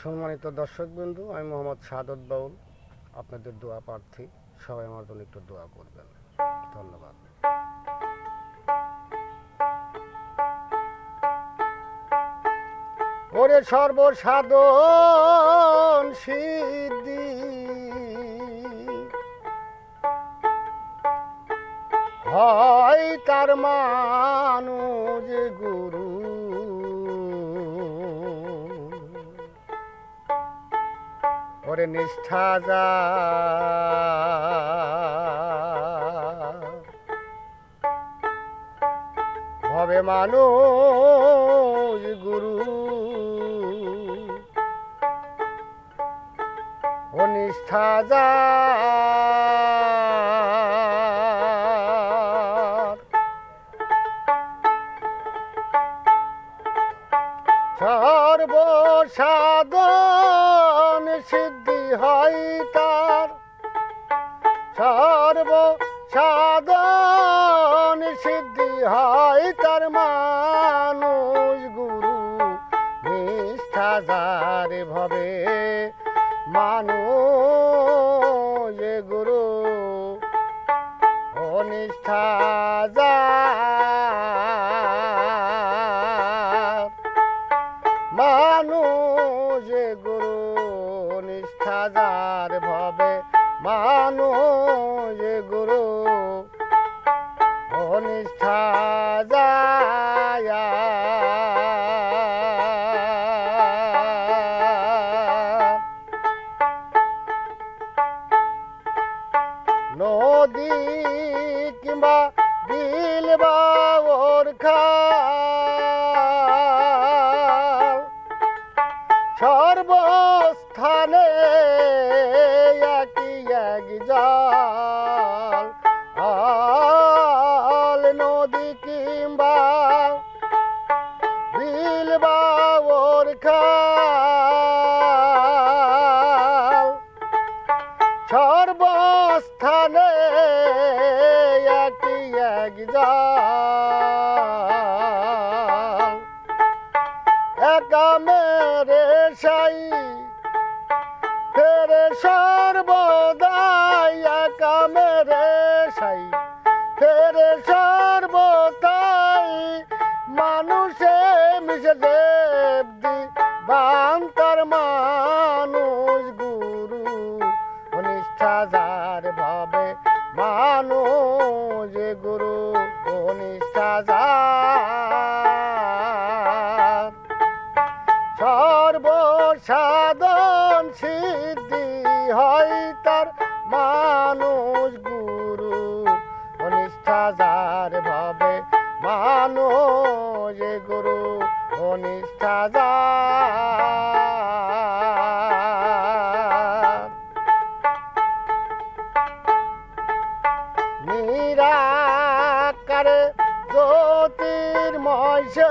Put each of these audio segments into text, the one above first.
সম্মানিত দর্শকবৃন্দ, আমি মোহাম্মদ শাহাদত বাউল, আপনাদের দোয়া প্রার্থী। সবাই আমার জন্য একটু দোয়া করবেন। ধন্যবাদ। ওরে সর্বসাধন সিদ্ধি হয় তার মানুষ গুরু, ওরে নিষ্ঠা যা হবে মানুষ গুরু, ও নিষ্ঠা যা সর্বসাধন সিদ্ধি হয় তার, সর্বসাধন সিদ্ধি হয় তার মানুষ গুরু, নিষ্ঠা যার ভবে মানুষ গুরু, ও নিষ্ঠা যার মানুষ গুরু, নিষ্ঠা যার ভবে মানুষ গুরু, ও নিষ্ঠা যায়। নদী কিংবা বিল বা খাল, সর্বস্থানে একই এক জল, আল নদী কিংবা বিল বা খাল, সর্বস্থানে একই এক জল, একা মেরে সাই ফেরে সর্বদাই, একা মেরে সাই ফেরে সর্বদাই, মানুষে মিশে দেব দিবান্তর মানুষ গুরু, নিষ্ঠা যার ভবে মানুষ গুরু, ও নিষ্ঠা যার সর্বসাধন সিদ্ধি হয় তার মানুষ গুরু, ও নিষ্ঠা যার ভবে মানুষ গুরু, ও নিষ্ঠা যার নিরাকারে জ্যোতির্ময় সে,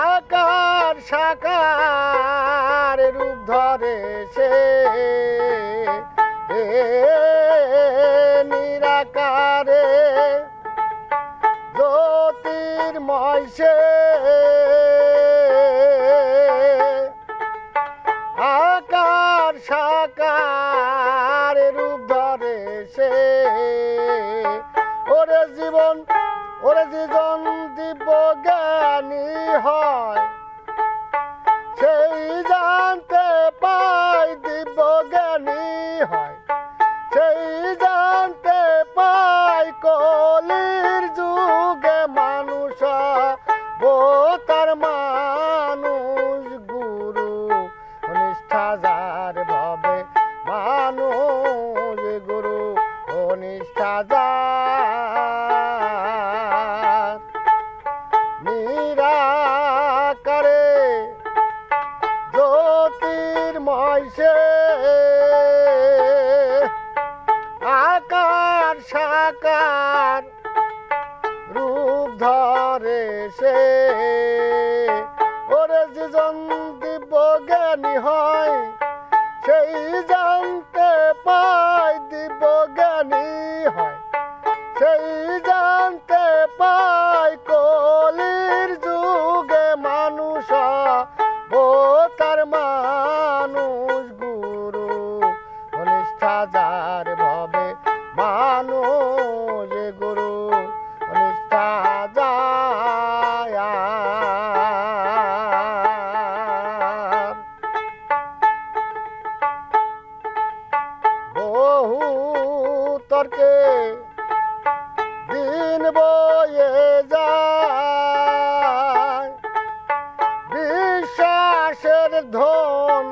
আকার সাকার রূপ ধরে সে, নিরাকারে জ্যোতির্ময় সে, আকার সাকার রূপ ধরে সে, ওরে জীবন দিব্য জ্ঞানী হয়, সেই জানতে পাই দিব্য জ্ঞানী হয়, সেই জানতে পাই কলির যুগে মানুষ তার মানুষ গুরু, নিষ্ঠা যার ভবে মানুষ গুরু, ও নিষ্ঠা যার নিরাকারে জ্যোতির্ময় সে, আকার সাকার রূপ ধরে সে, ওরে যেজন দিব্য জ্ঞানী হয়, সেই জানতে পায় দিব্য জ্ঞানী হয়, সেই জানতে পায় কলির যুগ বয়ে যায় বিশ্বাসের ধন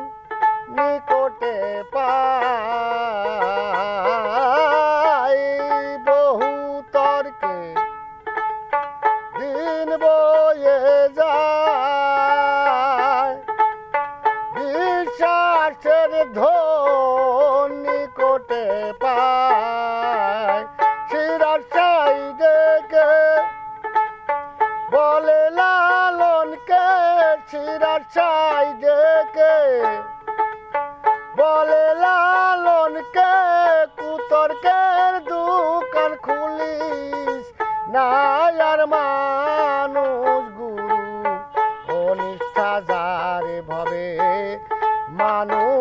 নিকটে পাই বহু তর্কে দিন বয়ে যায় বিশ্বাসের ধন নিকটে পায় শিরার সাইডেকে বলে লালনকে শিরার সাইডেকে বলে লালনকে কুতর্কের দোকান খুলিস নাই আর মানুষ গুরু অনিষ্ঠা যারে ভবে মানুষ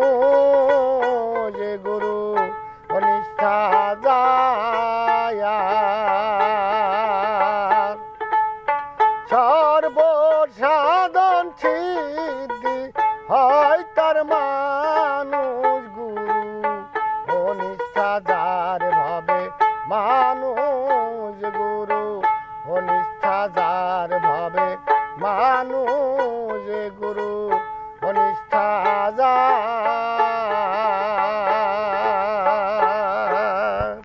গুরু অনিষ্ঠা যায় সর্বসাধন সিদ্ধি হয় তার মানুষ গুরু অনিষ্ঠা যার ভাবে মানুষ গুরু অনিষ্ঠা যার ভাবে মানুষ গুরু অনিষ্ঠা যায়